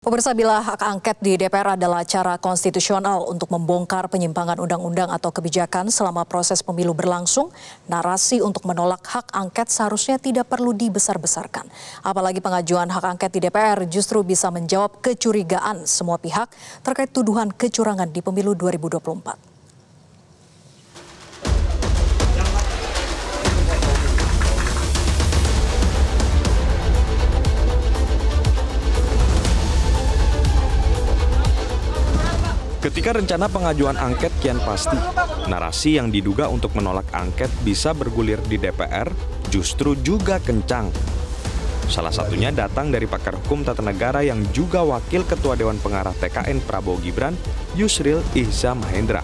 Pemirsa, bila hak angket di DPR adalah cara konstitusional untuk membongkar penyimpangan undang-undang atau kebijakan selama proses pemilu berlangsung, narasi untuk menolak hak angket seharusnya tidak perlu dibesar-besarkan. Apalagi pengajuan hak angket di DPR justru bisa menjawab kecurigaan semua pihak terkait tuduhan kecurangan di pemilu 2024. Ketika rencana pengajuan angket kian pasti, narasi yang diduga untuk menolak angket bisa bergulir di DPR justru juga kencang. Salah satunya datang dari pakar hukum tata negara yang juga wakil Ketua Dewan Pengarah TKN Prabowo Gibran, Yusril Ihza Mahendra.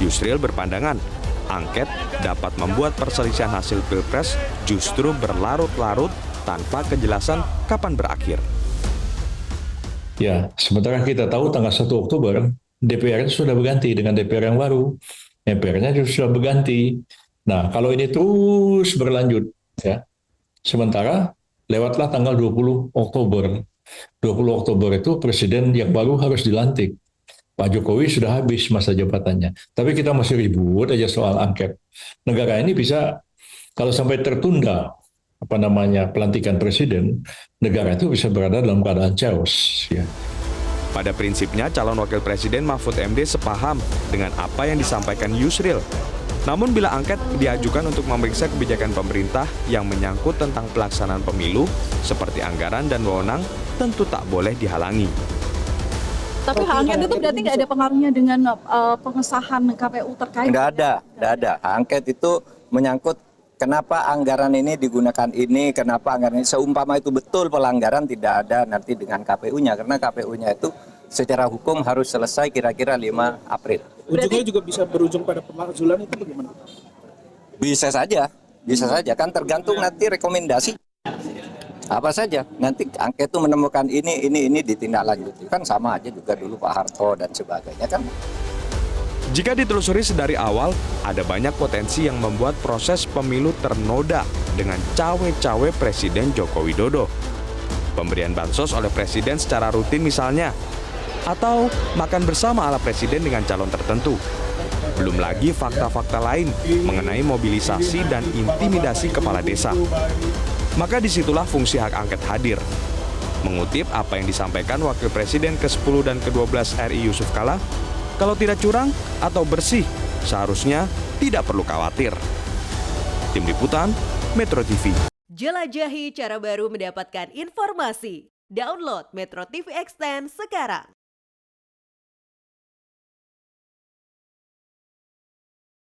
Yusril berpandangan, angket dapat membuat perselisihan hasil Pilpres justru berlarut-larut tanpa kejelasan kapan berakhir. Ya, sementara kita tahu tanggal 1 Oktober, DPR itu sudah berganti dengan DPR yang baru. MPR-nya juga sudah berganti. Nah, kalau ini terus berlanjut, ya. Sementara lewatlah tanggal 20 Oktober. 20 Oktober itu presiden yang baru harus dilantik. Pak Jokowi sudah habis masa jabatannya. Tapi kita masih ribut aja soal angket. Negara ini bisa, kalau sampai tertunda, pelantikan presiden, negara itu bisa berada dalam keadaan chaos. Ya. Pada prinsipnya, calon wakil presiden Mahfud MD sepaham dengan apa yang disampaikan Yusril. Namun bila angket diajukan untuk memeriksa kebijakan pemerintah yang menyangkut tentang pelaksanaan pemilu, seperti anggaran dan wewenang, tentu tak boleh dihalangi. Tapi hak angket itu berarti nggak ada pengaruhnya dengan pengesahan KPU terkait? Nggak ada. Hak angket itu menyangkut kenapa anggaran ini digunakan ini, kenapa anggaran ini, seumpama itu betul pelanggaran tidak ada nanti dengan KPU-nya, karena KPU-nya itu secara hukum harus selesai kira-kira 5 April. Ujungnya juga bisa berujung pada pemakzulan itu bagaimana? Bisa saja, kan tergantung nanti rekomendasi. Apa saja, nanti angket itu menemukan ini ditindaklanjuti. Kan sama aja juga dulu Pak Harto dan sebagainya kan. Jika ditelusuri sedari awal, ada banyak potensi yang membuat proses pemilu ternoda dengan cawe-cawe Presiden Joko Widodo. Pemberian bansos oleh Presiden secara rutin misalnya, atau makan bersama ala Presiden dengan calon tertentu. Belum lagi fakta-fakta lain mengenai mobilisasi dan intimidasi kepala desa. Maka disitulah fungsi hak angket hadir. Mengutip apa yang disampaikan Wakil Presiden ke-10 dan ke-12 RI Yusuf Kala, kalau tidak curang atau bersih, seharusnya tidak perlu khawatir. Tim Liputan, Metro TV. Jelajahi cara baru mendapatkan informasi. Download Metro TV Extend sekarang.